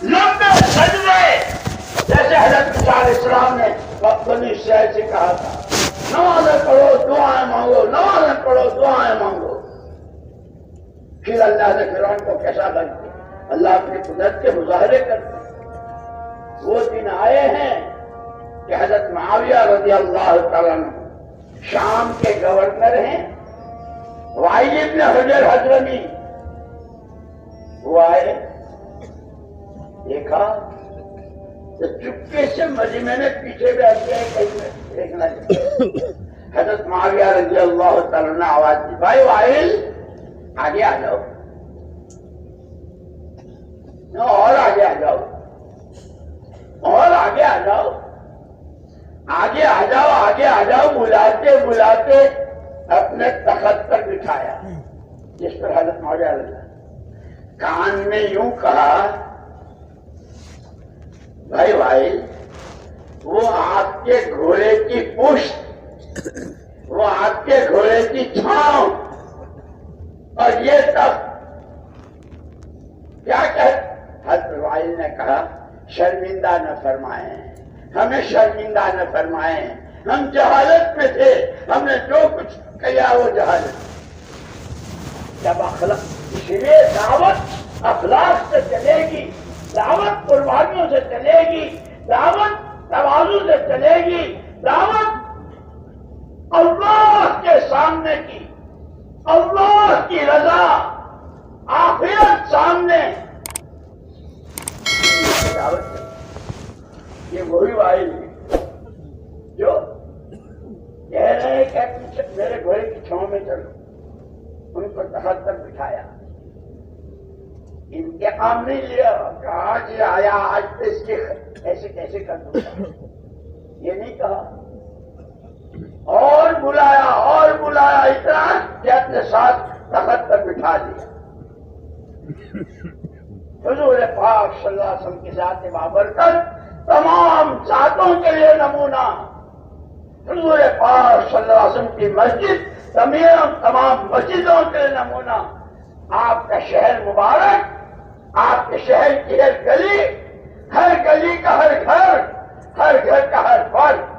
لمبے سجدے، جیسے حضرت موسیٰ علیہ السلام نے بنی اسرائیل سے کہا تھا نمازیں پڑھو دعائیں مانگو، نمازیں پڑھو دعائیں مانگو۔ پھر اللہ نے فرعون کو کیسا بن دیا، اللہ اپنی قدرت کے مظاہرے کرتے۔ وہ دن آئے ہیں کہ حضرت معاویہ رضی اللہ تعالیٰ عنہ شام کے گورنر ہیں، وائل ابن حجر حضرمی، وہ آئے، دیکھا تو چپکے سے مجمع میں پیچھے بیٹھ گئے، کہیں دیکھنا چاہیے۔ حضرت معاویہ رضی اللہ تعالیٰ عنہ آواز دی، بھائی وائل آگے آ جاؤ، اور آگے آ جاؤ، اور آگے آ جاؤ، آگے آ جاؤ، آگے آ جاؤ، بلاتے بلاتے اپنے تخت پر بٹھایا، جس پر حضرت معاویہ رضی اللہ کان میں یوں کہا، بھائی بھائی وہ آپ کے گھوڑے کی پشت، وہ آپ کے گھوڑے کی چھاؤں، اور یہ تب کیا حضرت وائل نے کہا شرمندہ نہ فرمائیں، ہمیں شرمندہ نہ فرمائیں، ہم جہالت میں تھے، ہم نے جو کچھ کیا وہ جہالت۔ جب اس لیے دعوت اخلاق سے چلے گی، دعوت قربانیوں سے چلے گی، دعوت تواضع سے چلے گی، دعوت اللہ کے سامنے کی، اللہ کی رضا آخرت سامنے دعوت۔ یہ وہی وائل ہے جو کہہ رہے ہیں کہ میرے گھوڑے کی چھاؤں میں چلو، ان کو تخت پر بٹھایا، انتقام نہیں لیا، کہا جی آیا آج تو اس کے ایسے کیسے کر دوں گا، یہ نہیں کہا، اور بلایا اتنا کہ اپنے ساتھ تخت پر بٹھا دیا۔ حضور پاک صلی اللہ علیہ وسلم کی ذات بابرکت تمام ذاتوں کے لیے نمونہ، حضور پاک صلی اللہ علیہ وسلم کی مسجد تمام مسجدوں کے لیے نمونہ، آپ کا شہر مبارک، آپ کے شہر کی ہر گلی کا ہر گھر کا ہر فرد،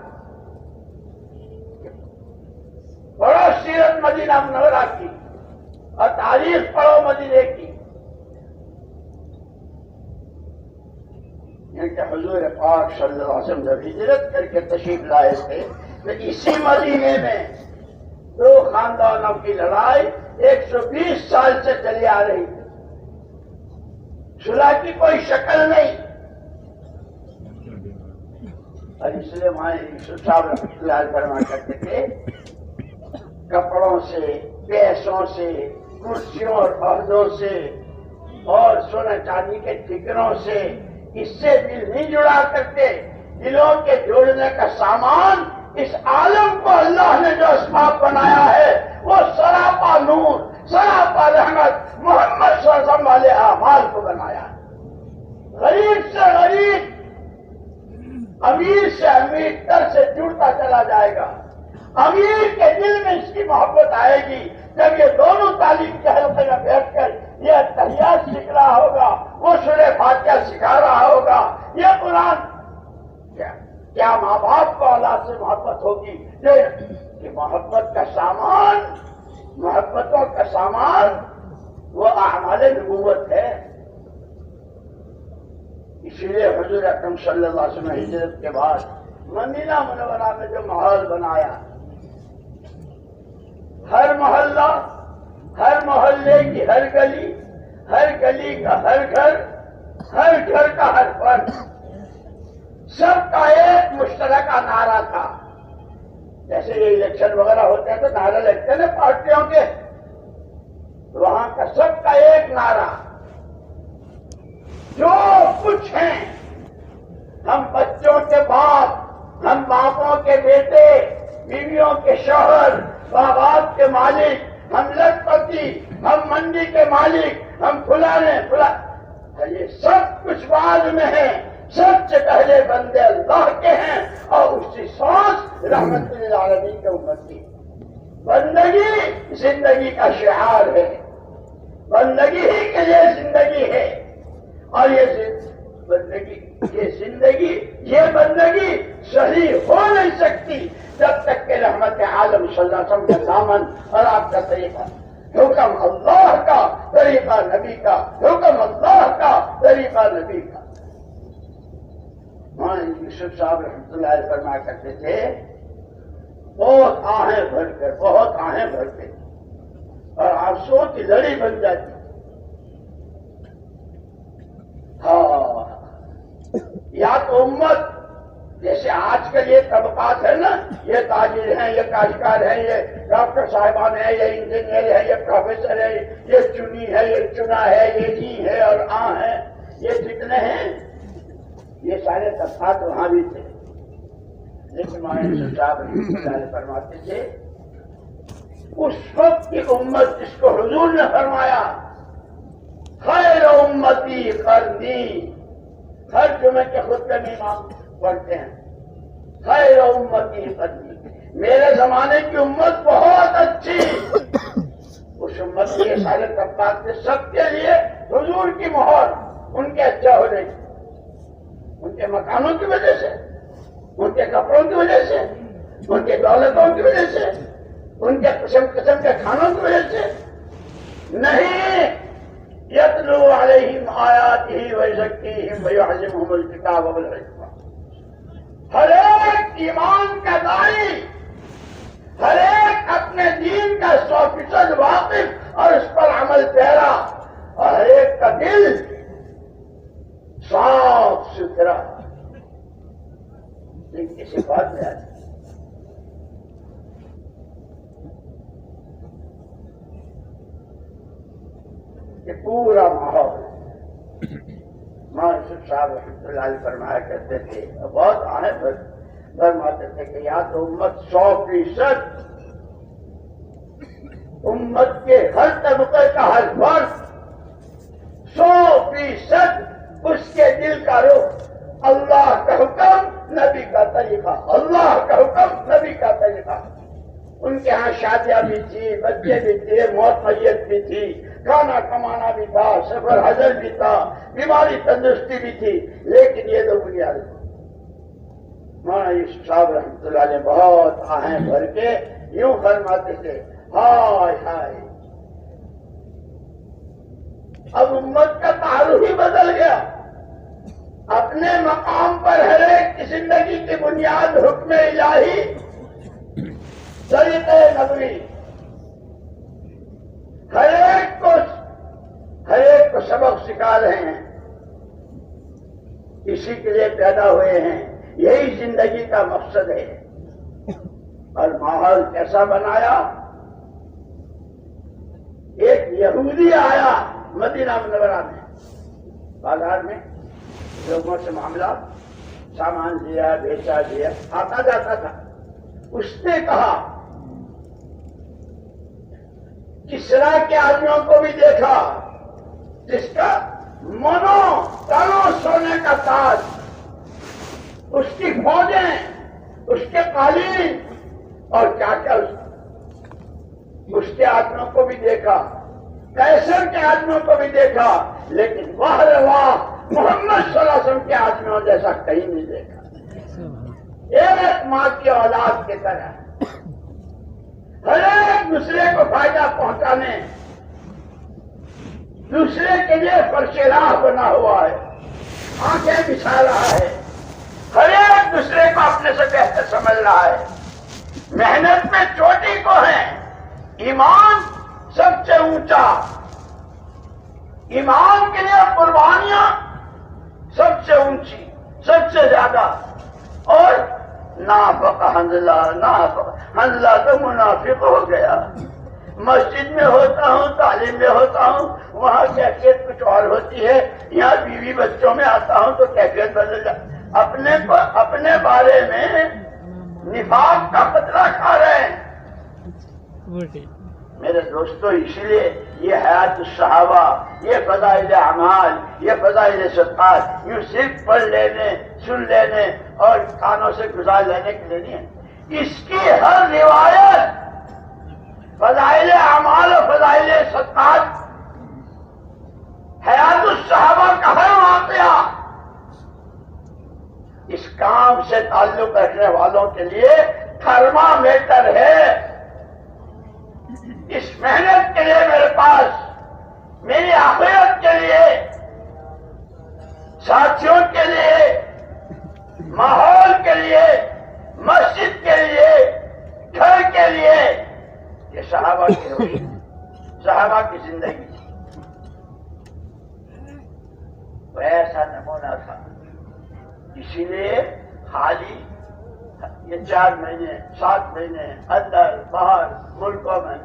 پڑھو سیرت مدینہ منورہ کی اور تاریخ پڑھو مدینے کی، کہ حضور پاک صلی اللہ علیہ وسلم جب ہجرت کر کے تشریف لائے تھے تو اسی مدینے میں دو خاندانوں کی لڑائی 120 سال سے چلی آ رہی تھی، صلح کی کوئی شکل نہیں، اور اس لیے ہمارے یوسف صاحب رحمۃ اللہ علیہ فرمایا کرتے تھے کپڑوں سے، پیسوں سے، کرسیوں اور عہدوں سے اور سونے چاندی کے ٹھکروں سے اس سے دل نہیں جڑا کرتے، دلوں کے جوڑنے کا سامان اس عالم کو اللہ نے جو اسباب بنایا ہے وہ سراپا نور، سراپا رحمت محمد صلی اللہ علیہ وسلم والے اعمال کو بنایا ہے۔ غریب سے غریب، امیر سے امیر تر سے جڑتا چلا جائے گا، امیر کے دل میں اس کی محبت آئے گی جب یہ دونوں تعلیم کے حلقے میں بیٹھ کر یہ تحیات سیکھ رہا ہوگا، وہ سورہ فاتحہ سکھا رہا ہوگا، یہ قرآن کیا ماں باپ کو اولاد سے محبت ہوگی، کہ محبت کا سامان، محبتوں کا سامان وہ اعمال نبوت ہے۔ اسی لیے حضور اکرم صلی اللہ علیہ وسلم ہجرت کے بعد مدینہ منورہ میں جو ماحول بنایا، ہر محلہ، ہر محلے کی ہر گلی کا ہر گھر کا ہر فرد، سب کا ایک مشترکہ نعرہ تھا۔ جیسے یہ الیکشن وغیرہ ہوتے ہیں تو نعرے لگتے ہیں نا پارٹیوں کے، وہاں کا سب کا ایک نعرہ، جو کچھ ہیں، ہم بچوں کے باپ، ہم باپوں کے بیٹے، بیویوں کے شوہر، باغات کے مالک، ہم لکھپتی، ہم منڈی کے مالک، ہم فلانے، یہ سب کچھ بعد میں ہے، سب سے پہلے بندے اللہ کے ہیں اور اس کی سانس رحمت للعالمین کے امت کی۔ بندگی زندگی کا شعار ہے، بندگی ہی کے لیے زندگی ہے، اور یہ بندگی، یہ زندگی، یہ بندگی صحیح ہو نہیں سکتی جب تک کہ رحمت عالم صلی اللہ علیہ وسلم کا دامن اور آپ کا طریقہ، حکم اللہ کا، طریقہ نبی کا، حکم اللہ کا، طریقہ نبی کا۔ مولانا یوسف صاحب رحمۃ اللہ علیہ فرمایا کرتے تھے، بہت آہیں بھر کر، بہت آہیں بھر کے اور آنسوؤں کی لڑی بن جاتی۔ ہاں، یا تو امت جیسے آج کل یہ طبقات ہے نا، یہ تاجر ہیں، یہ کاشتکار ہیں، یہ ڈاکٹر صاحبان ہیں، یہ انجینئر ہے، یہ پروفیسر ہے، یہ چنی ہے، یہ چنا ہے، یہ ای ہے اور آ ہے، یہ جتنے ہیں یہ سارے طبقات وہاں بھی تھے۔ لیکن مولانا صاحب فرماتے تھے اس وقت کی امت جس کو حضور نے فرمایا خیر امتی قرنی، ہر جمعے کے خطبے میں امام پڑھتے ہیں خیر امتی قرنی، میرے زمانے کی امت بہت اچھی۔ اس امت کے سارے طبقات کے سب کے لیے حضور کی مہر ان کے اچھا ہونے کی، ان کے مکانوں کی وجہ سے، ان کے کپڑوں کی وجہ سے، ان کے دولتوں کی وجہ سے، ان کے قسم قسم کے کھانوں کی وجہ سے نہیں۔ یتلو علیہم آیاتہ ویزکیہم ویعلمہم الکتاب والحکمہ، ہر ایک ایمان کا داعی، ہر ایک اپنے دین کا 100% واقف اور اس پر عمل پیرا، اور ہر ایک کا دل صاف ستھرا، کسی بات میں آتی کہ پورا ماحول مولانا صاحب رحمۃ اللہ علیہ فرمایا کرتے تھے، بہت آہیں فرماتے تھے کہ یا تو امت 100% امت کے ہر طبقے کا ہر فرد 100% اس کے دل کا رخ اللہ کا حکم، نبی کا طریقہ، اللہ کا حکم، نبی کا طریقہ۔ ان کے ہاں شادیاں بھی تھی، بچے بھی تھے، موت میت بھی تھی، کھانا کمانا بھی تھا، سفر حضر بھی تھا، بیماری تندرستی بھی تھی، لیکن یہ دو بنیاد مولانا یوسف صاحب رحمۃ اللہ علیہ بہت آہیں بھر کے یوں فرماتے تھے، ہائے ہائے اب امت کا تعارف ہی بدل گیا، اپنے مقام پر ہر ایک کی زندگی کی بنیاد حکم الہی، طریقہ نبوی، ہر ایک کو سبق سکھا رہے ہیں، اسی کے لیے پیدا ہوئے ہیں، یہی زندگی کا مقصد ہے۔ اور ماحول کیسا بنایا؟ ایک یہودی آیا مدینہ منورہ میں، بازار میں لوگوں سے معاملہ، سامان لیا، بیچا دیا، آتا جاتا تھا۔ اس نے کہا کسرا کے آدمیوں کو بھی دیکھا جس کا تنوں سونے کا تاج، اس کی فوجیں، اس کے قالین اور کیا کیا، اس کے آدمیوں کو بھی دیکھا، کیسر کے آدمیوں کو بھی دیکھا، لیکن واہ رے واہ محمد صلی اللہ علیہ وسلم کے آدمیوں جیسا کہیں نہیں دیکھا۔ ایک ماں کی اولاد کی طرح ہر ایک دوسرے کو فائدہ پہنچانے، دوسرے کے لیے فرش راہ بنا ہوا ہے، آنکھیں بچھا رہا ہے، ہر ایک دوسرے کو اپنے سے بہتر سمجھ رہا ہے، محنت میں چوٹی کو ہے، ایمان سب سے اونچا، ایمان کے لیے قربانیاں سب سے اونچی، سب سے زیادہ، اور نافق حنظلہ تو منافق ہو گیا۔ مسجد میں ہوتا ہوں، تعلیم میں ہوتا ہوں، وہاں کیفیت کچھ اور ہوتی ہے، یہاں بیوی بچوں میں آتا ہوں تو کیفیت بدل جاتی، اپنے بارے میں نفاق کا خطرہ کھا رہے ہیں۔ میرے دوستو، اسی لیے یہ حیات الصحابہ، یہ فضائل اعمال، یہ فضائل صدقات یوں صرف پڑھ لینے، سن لینے اور کانوں سے گزار لینے کے لیے نہیں ہے، اس کی ہر روایت فضائل اعمال اور فضائل صدقات، حیات الصحابہ کا ہر واقعہ اس کام سے تعلق رکھنے والوں کے لیے تھرمامیٹر ہے. اس محنت کے لیے میرے پاس، میری آخرت کے لیے، ساتھیوں کے لیے، ماحول کے لیے، مسجد کے لیے، گھر کے لیے، یہ صحابہ کی روشنی، صحابہ کی زندگی وہ ایسا نمونہ تھا. اسی لیے خالی یہ 4 مہینے 7 مہینے اندر باہر ملکوں میں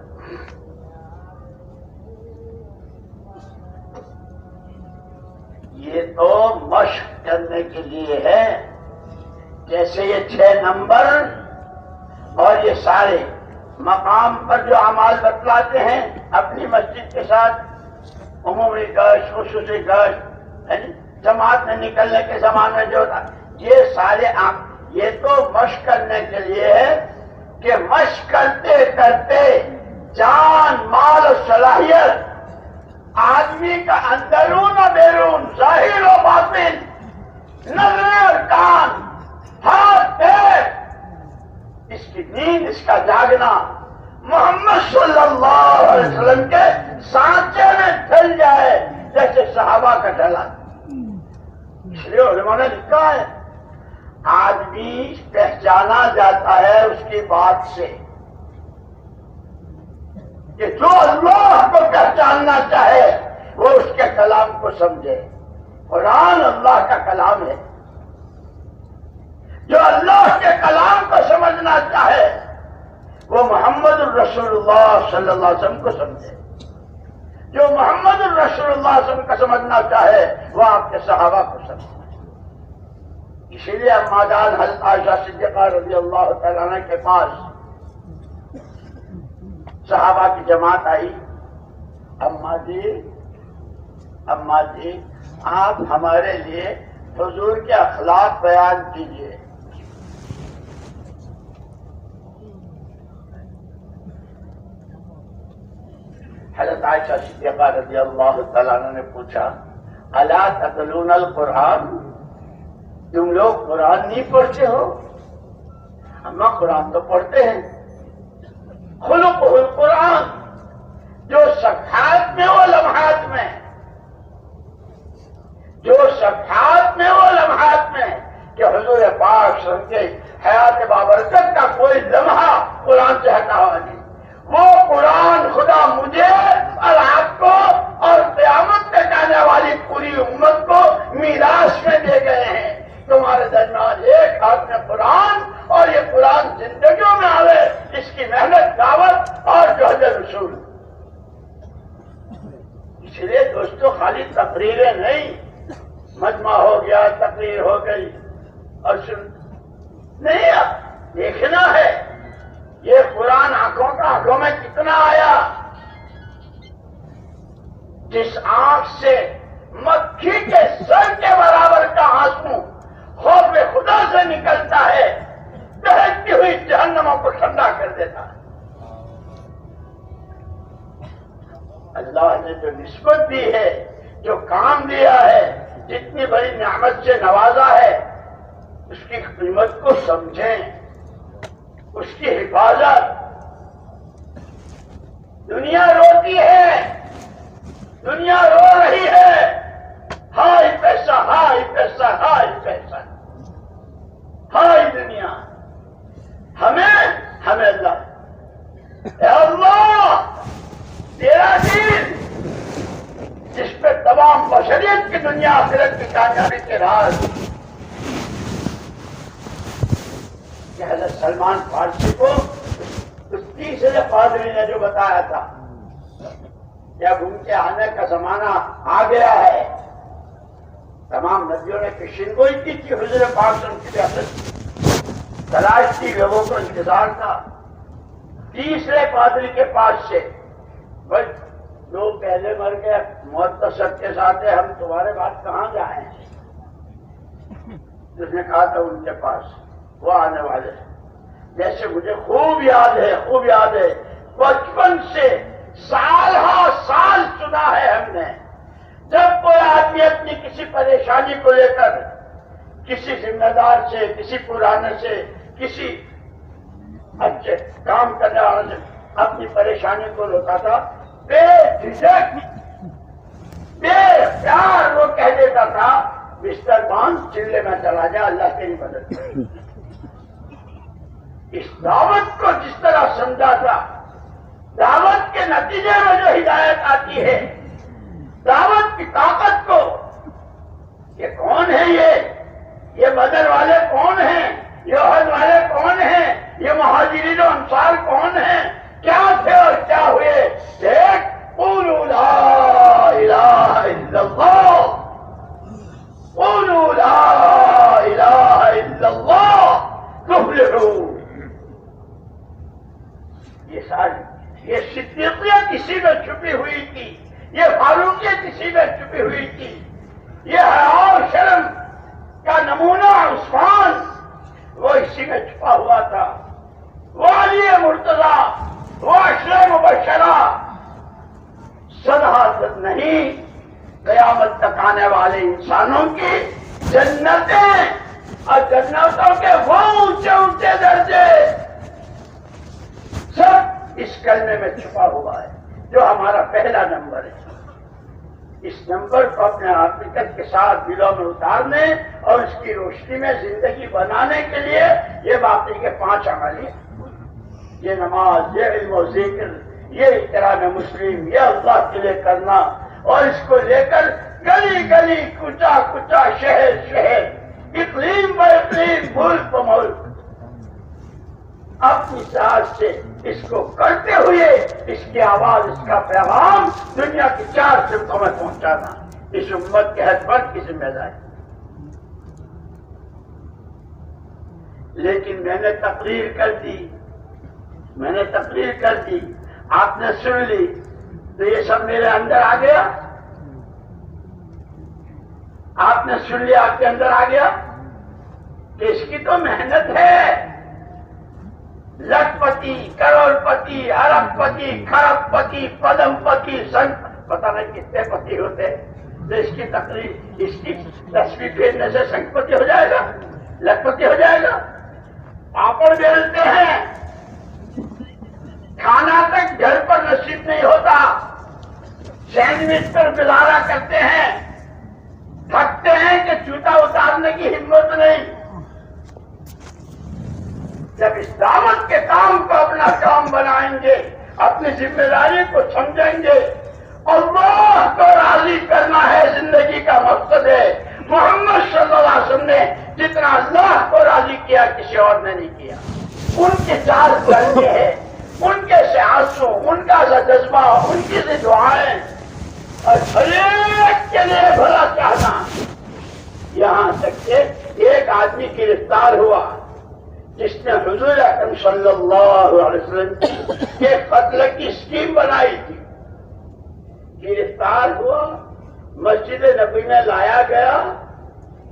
یہ تو مشق کرنے کے لیے ہے. جیسے یہ 6 نمبر اور یہ سارے مقام پر جو اعمال بتلاتے ہیں اپنی مسجد کے ساتھ عمومی گشت، خصوصی گشت، جماعت میں نکلنے کے زمانے میں جو تھا، یہ سارے یہ تو مشق کرنے کے لیے ہے کہ مشق کرتے کرتے جان، مال و صلاحیت، آدمی کا اندرون و بیرون، ظاہر و باطن، نظر اور کان، ہاتھ پیر، اس کی نیند، اس کا جاگنا محمد صلی اللہ علیہ وسلم کے سانچے میں ڈھل جائے جیسے صحابہ کا ڈھلا. اس لیے علماء نے لکھا ہے آدمی پہچانا جاتا ہے اس کی بات سے، کہ جو اللہ کو پہچاننا چاہے وہ اس کے کلام کو سمجھے. قرآن اللہ کا کلام ہے. جو اللہ کے کلام کو سمجھنا چاہے وہ محمد الرسول اللہ صلی اللہ علیہ وسلم کو سمجھے. جو محمد الرسول اللہ صلی اللہ علیہ وسلم کو سمجھنا چاہے وہ آپ کے صحابہ کو سمجھے. اسی لیے اما جان حضرت عائشہ صدیقہ رضی اللہ تعالیٰ عنہ کے پاس صحابہ کی جماعت آئی. اماں جی آپ ہمارے لیے حضور کے اخلاق بیان کیجیے. حضرت عائشہ صدیقہ رضی اللہ تعالیٰ عنہ نے پوچھا الا تتلون القرآن، تم لوگ قرآن نہیں پڑھتے ہو؟ ہم قرآن تو پڑھتے ہیں. خلق القرآن، جو صفحات میں وہ لمحات میں، جو صفحات میں وہ لمحات میں کہ حضور پاک صلی اللہ علیہ وسلم کے حیات بابرکت کا کوئی لمحہ قرآن سے ہٹا ہوا نہیں. وہ قرآن خدا مجھے اور آپ کو اور قیامت تک آنے والی پوری امت کو میراث میں دے گئے ہیں. تمہارے درمیان ایک ہاتھ میں قرآن اور یہ قرآن زندگیوں میں آوے، اس کی محنت، دعوت اور جہد رسول. اس لیے دوستو خالی تقریریں نہیں، مجمع ہو گیا، تقریر ہو گئی اور نہیں، دیکھنا ہے یہ قرآن آنکھوں میں کتنا آیا. جس آنکھ سے مکھی کے سر کے برابر کا آنسو خوف خدا سے نکلتا ہے، بہتی ہوئی جہنموں کو ٹھنڈا کر دیتا ہے. اللہ نے جو نسبت دی ہے، جو کام دیا ہے، جتنی بڑی نعمت سے نوازا ہے، اس کی قیمت کو سمجھیں، اس کی حفاظت. دنیا روتی ہے، دنیا رو رہی ہے، ہائی پیسہ، ہائی پیسہ، ہائی پیسہ، ہائی دنیا. ہمیں اللہ، اے اللہ تیرا دین جس پہ تمام بشریت کی دنیا آخرت کی کامیابی کے راز. کہ حضرت سلمان فارسی کو اس تیسرے پادری نے جو بتایا تھا کہ اب ان کے آنے کا زمانہ آ گیا ہے، تمام ندیوں نے کشن گوئی کی تھی، حضور پاک صلی اللہ علیہ وسلم کی بیعت تلاش تھی، لوگوں کو انتظار تھا. تیسرے پادری کے پاس سے بھائی لوگ پہلے مر گئے، موت تو سب کے ساتھ ہے، ہم تمہارے بعد کہاں جائیں؟ اس نے کہا تھا ان کے پاس وہ آنے والے ہیں. جیسے مجھے خوب یاد ہے بچپن سے سال ہا سال سنا ہے ہم نے، جب کوئی آدمی اپنی کسی پریشانی کو لے کر کسی ذمہ دار سے، کسی پرانے سے، کسی اچھے کام کرنے والے سے اپنی پریشانی کو روکا تھا، بے جھجک بے پیار وہ کہہ دیتا تھا بستر باندھ چلے میں چلا جا، اللہ تیری مدد کرے۔ اس دعوت کو جس طرح سمجھا تھا، دعوت کے نتیجے میں جو ہدایت آتی ہے، دعوت کی طاقت کو، یہ کون ہے یہ بدر والے کون ہیں، یہ احد والے کون ہیں، یہ مہاجرین و انصار کون ہیں، کیا تھے اور کیا ہوئے، ایک قولوا لا الہ الا اللہ، قولوا لا الہ الا اللہ تفلحوا۔ یہ ساری یہ صدیقیت کسی میں چھپی ہوئی تھی، یہ فاروقیت کسی میں چھپی ہوئی تھی، یہ حیا اور شرم کا نمونہ عثمان وہ اسی میں چھپا ہوا تھا، وہ علی مرتضی، وہ عشرہ مبشرہ، صد نہیں قیامت تک آنے والے انسانوں کی جنتیں اور جنتوں کے وہ اونچے اونچے درجے سب اس کلمے میں چھپا ہوا ہے، جو ہمارا پہلا نمبر ہے۔ اس نمبر کو اپنے حقیقت کے ساتھ دلوں میں اتارنے اور اس کی روشنی میں زندگی بنانے کے لیے یہ باقی کے 5 عمل ہیں، یہ نماز، یہ علم و ذکر، یہ احترام مسلم، یہ اللہ کے لیے کرنا، اور اس کو لے کر گلی گلی، کوچا کوچا، شہر شہر، اقلیم و اقلیم، ملک و ملک اپنی ساتھ سے اس کو کرتے ہوئے اس کی آواز، اس کا پیغام دنیا کی 4 سمتوں میں پہنچانا اس امت کے ہر فرد کی ذمہ داری۔ لیکن میں نے تقریر کر دی، آپ نے سن لی، تو یہ سب میرے اندر آ گیا، آپ نے سن لیا، آپ کے اندر آ گیا کہ اس کی تو محنت ہے، لکھ پتی، کروڑ پتی، ارب پتی، کھرب پتی، پدم پتی، سنگ پتہ نہیں کتنے پتی ہوتے، تو اس کی تقریر، اس کی تصویر پھیرنے سے سنگ پتی ہو جائے گا، لکھ پتی ہو جائے گا۔ پاپڑ بیلتے ہیں، کھانا تک گھر پر نصیب نہیں ہوتا، سینڈوچ پر گزارا کرتے ہیں، تھکتے ہیں کہ جوتا اتارنے کی ہمت نہیں۔ جب اس دعوت کے کام کو اپنا کام بنائیں گے، اپنی ذمہ داری کو سمجھیں گے، اللہ کو راضی کرنا ہے زندگی کا مقصد ہے۔ محمد صلی اللہ علیہ وسلم نے جتنا اللہ کو راضی کیا کسی اور نے نہیں کیا۔ ان کے 4 کرنے ہیں، ان کے سے آنسو، ان کا سا جذبہ، ان کی سے دعائیں، اور ہر ایک کے لیے بھلا چاہنا، یہاں تک کہ ایک آدمی گرفتار ہوا جس نے حضور اکرم صلی اللہ علیہ وسلم کے قتل کی اسکیم بنائی تھی، گرفتار ہوا، مسجد نبی میں لایا گیا،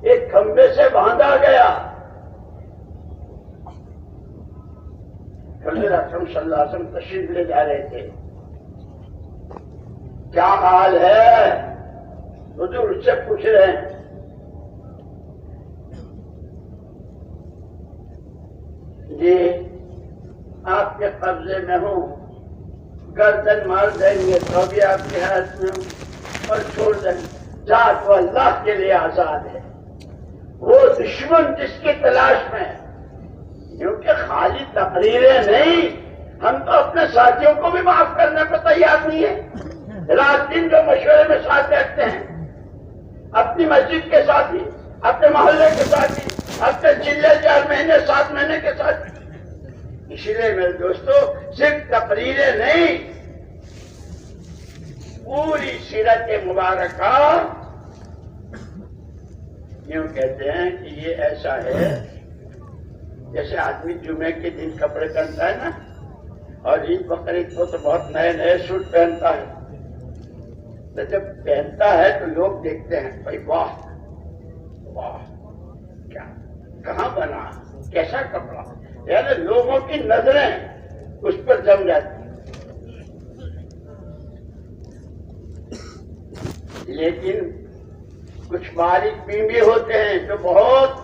ایک کھمبے سے باندھا گیا۔ حضور اکرم صلی اللہ علیہ وسلم تشریف لے جا رہے تھے، کیا حال ہے؟ حضور اس سے پوچھ رہے ہیں، جی آپ کے قبضے میں ہوں، گردن مار دیں گے تو بھی آپ کے ہاتھ میں ہوں، اور چھوڑ دیں ذات وہ اللہ کے لیے آزاد ہے۔ وہ دشمن جس کی تلاش میں، کیونکہ خالی تقریریں نہیں، ہم تو اپنے ساتھیوں کو بھی معاف کرنے کو تیار نہیں ہے۔ رات دن جو مشورے میں ساتھ بیٹھتے ہیں، اپنی مسجد کے ساتھی، اپنے محلے کے ساتھی، اپنے ضلع 4 مہینے 7 مہینے کے ساتھ۔ اس لیے میرے دوستو، صرف تقریریں نہیں، پوری سیرت مبارکہ یوں کہتے ہیں کہ یہ ایسا ہے جیسے آدمی جمعے کے دن کپڑے پہنتا ہے نا، اور عید بقرعید کو تو بہت نئے نئے سوٹ پہنتا ہے، تو جب پہنتا ہے تو لوگ دیکھتے ہیں، بھائی واہ واہ، کیا کہاں بنا، کیسا کپڑا، یعنی لوگوں کی نظریں اس پر جم جاتی۔ لیکن کچھ باریک بھی ہوتے ہیں جو بہت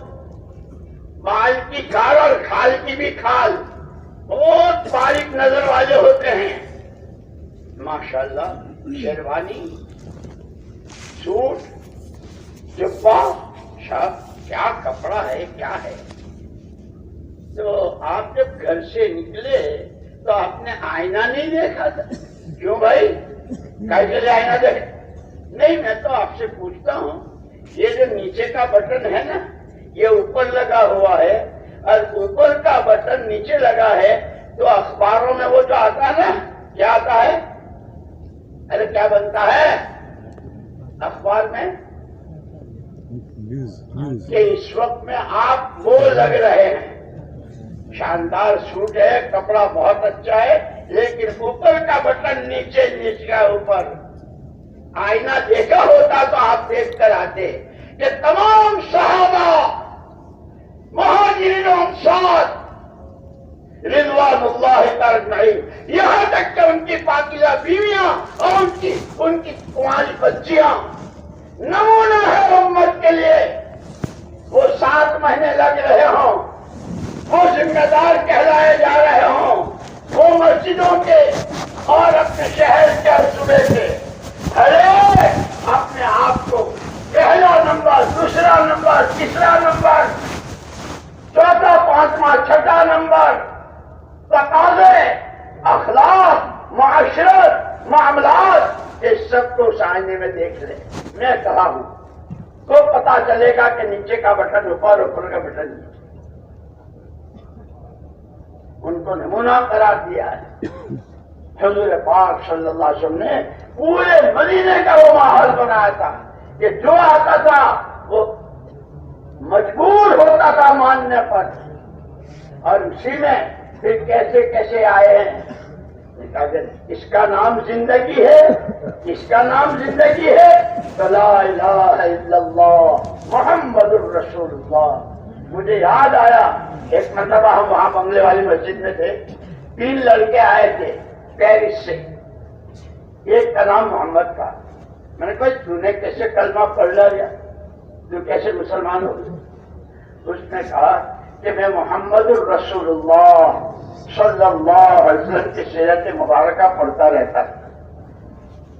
بال کی کھال اور کھال کی بھی کھال بہت باریک نظر والے ہوتے ہیں. ماشاءاللہ شیروانی سوٹ جبہ کیا کپڑا ہے کیا ہے. تو آپ جب گھر سے نکلے تو آپ نے آئینہ نہیں دیکھا تھا؟ کیوں بھائی کیسے آئینہ دیکھ؟ نہیں میں تو آپ سے پوچھتا ہوں یہ جو نیچے کا بٹن ہے نا یہ اوپر لگا ہوا ہے اور اوپر کا بٹن نیچے لگا ہے تو اخباروں میں وہ جو آتا ہے نا کیا آتا ہے؟ ارے کیا بنتا ہے اخبار میں کہ اس وقت میں آپ وہ لگ رہے ہیں. شاندار سوٹ ہے کپڑا بہت اچھا ہے لیکن اوپر کا بٹن نیچے کا اوپر. آئینہ دیکھا ہوتا تو آپ دیکھ کر آتے کہ تمام صحابہ مہاجرین و انصار رضوان اللہ اجمعین یہاں تک کہ ان کی پاکیزہ بیویاں اور ان کی کنواری بچیاں نمونہ ہے امت کے لیے. وہ 7 مہینے لگ رہے ہوں وہ ذمہ دار کہلائے جا رہے ہوں وہ مسجدوں کے اور اپنے شہر کے صوبے کے ارے اپنے آپ کو پہلا نمبر دوسرا نمبر تیسرا نمبر چوتھا پانچواں چھٹا نمبر تقاضے اخلاق معاشرت معاملات اس سب کو آئینے میں دیکھ لیں. میں کہا ہوں تو پتا چلے گا کہ نیچے کا بٹن اوپر اوپر کا بٹن نیچے. ان کو نمونہ قرار دیا ہے. حضور پاک صلی اللہ علیہ وسلم نے پورے مدینے کا وہ ماحول بنایا تھا کہ جو آتا تھا وہ مجبور ہوتا تھا ماننے پر. اور اسی میں پھر کیسے کیسے آئے ہیں. اس کا نام زندگی ہے اس کا نام زندگی ہے تو لا الہ الا اللہ محمد الرسول اللہ. مجھے یاد آیا ایک مرتبہ ہم وہاں بنگلے والی مسجد میں تھے 3 لڑکے آئے تھے پیرس سے. ایک کا نام محمد تھا. میں نے کہا تو نے کیسے کلمہ پڑھ لیا تو کیسے مسلمان ہو گئے؟ اس نے کہا کہ میں محمد الرسول اللہ صلی اللہ علیہ وسلم کی سیرت مبارکہ پڑھتا رہتا تھا.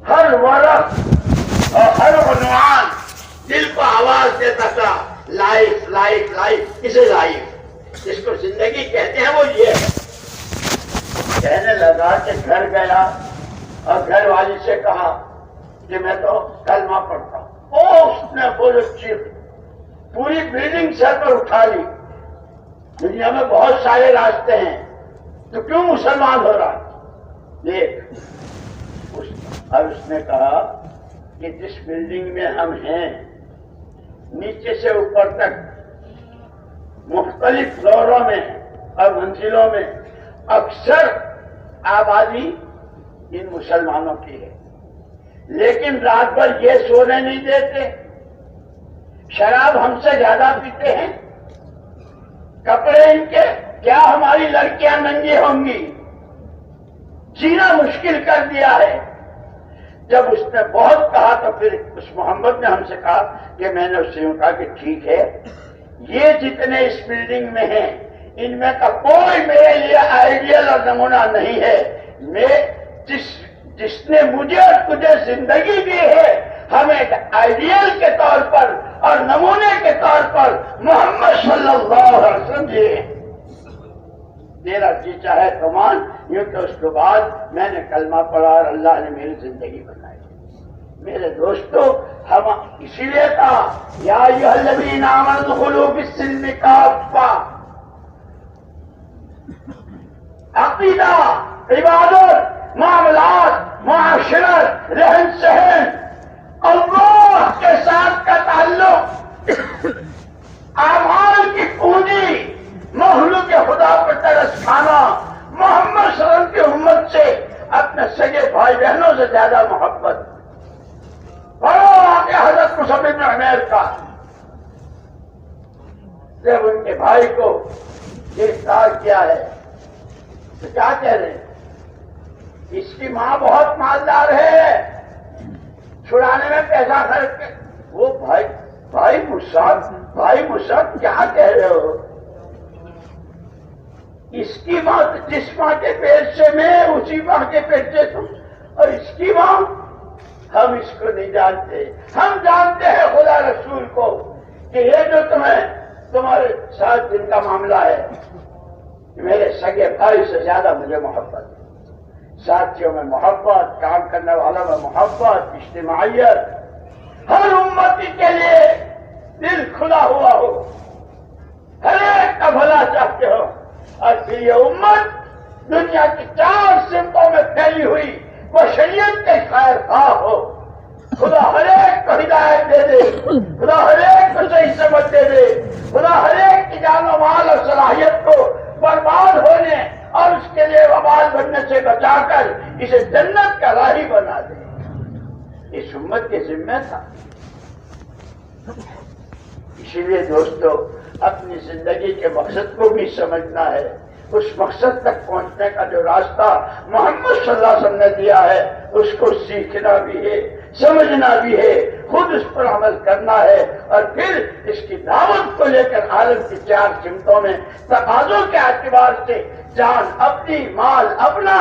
ہر ورق اور ہر عنوان دل کو آواز دیتا تھا لائف لائف لائف. اسے لائف اس کو زندگی کہتے ہیں. وہ یہ کہنے لگا کہ گھر گیا اور گھر والی سے کہا کہ میں تو کلمہ پڑھتا ہوں. اس نے بولے چیخ پوری بلڈنگ سر پر اٹھا لی. دنیا میں بہت سارے راستے ہیں تو کیوں مسلمان ہو رہا دیکھ. اور اس نے کہا کہ جس بلڈنگ میں ہم ہیں نیچے سے اوپر تک مختلف فلوروں میں اور منزلوں میں اکثر آبادی ان مسلمانوں کی ہے لیکن رات بھر یہ سونے نہیں دیتے. شراب ہم سے زیادہ پیتے ہیں. کپڑے ان کے کیا ہماری لڑکیاں ننگی ہوں گی. جینا مشکل کر دیا ہے. جب اس نے بہت کہا تو پھر اس محمد نے ہم سے کہا کہ میں نے اس سے کہا کہ ٹھیک ہے یہ جتنے اس بلڈنگ میں ہیں ان میں کا کوئی میرے لیے آئیڈیل اور نمونہ نہیں ہے. میں جس نے مجھے اور تجھے زندگی دی ہے ہمیں آئیڈیل کے طور پر اور نمونے کے طور پر محمد صلی اللہ علیہ وسلم جی. تیرا جی چاہے تو مان. یوں کہ اس کے بعد میں نے کلمہ پڑھا اور اللہ نے میری زندگی بنائی. میرے دوستو ہم اسی لیے کہا یا ایھا الذین آمنوا ادخلوا فی السلم کافہ. عقیدہ عبادت معاملات معاشرت رہن سہن اللہ کے ساتھ کا تعلق اعمال کی پونجی مخلوق خدا پر ترس کھانا محمد صلی اللہ علیہ وسلم کی امت سے اپنے سگے بھائی بہنوں سے زیادہ محبت. اور حضرت مصعب بن عمیر کا جب ان کے بھائی کو گرفتار کیا ہے تو کیا کہہ رہے ہیں اس کی ماں بہت مالدار ہے چھڑانے میں پیسہ خرچ وہ بھائی مصعب کیا کہہ رہے ہو؟ اس کی ماں جس ماں کے پیٹ سے میں اسی ماں کے پیٹ سے تم، اور اس کی ماں؟ ہم اس کو نہیں جانتے، ہم جانتے ہیں خدا رسول کو کہ یہ جو تمہارے ساتھ جن کا معاملہ ہے میرے سگے بھائی سے زیادہ مجھے محبت ہے، ساتھیوں میں محبت، کام کرنے والوں میں محبت، اجتماعیت، ہر امتی کے لیے دل کھلا ہوا ہو، ہر ایک کا بھلا چاہتے ہو، اور پھر یہ امت دنیا کی 4 سمتوں میں پھیلی ہوئی بشریت کے خیر خواہ ہو۔ خدا ہر ایک کو ہدایت دے دے، خدا ہر ایک کو صحیح سمجھ دے دے، خدا ہر ایک کی جان و مال اور صلاحیت کو برباد ہونے اور اس کے لیے وبال بننے سے بچا کر اسے جنت کا راہی بنا دے۔ اس امت کے ذمہ تھا۔ اسی لیے دوستو اپنی زندگی کے مقصد کو بھی سمجھنا ہے، اس مقصد تک پہنچنے کا جو راستہ محمد صلی اللہ علیہ وسلم نے دیا ہے اس کو سیکھنا بھی ہے، سمجھنا بھی ہے، خود اس پر عمل کرنا ہے، اور پھر اس کی دعوت کو لے کر عالم کی 4 سمتوں میں تقاضوں کے اعتبار سے جان اپنی، مال اپنا،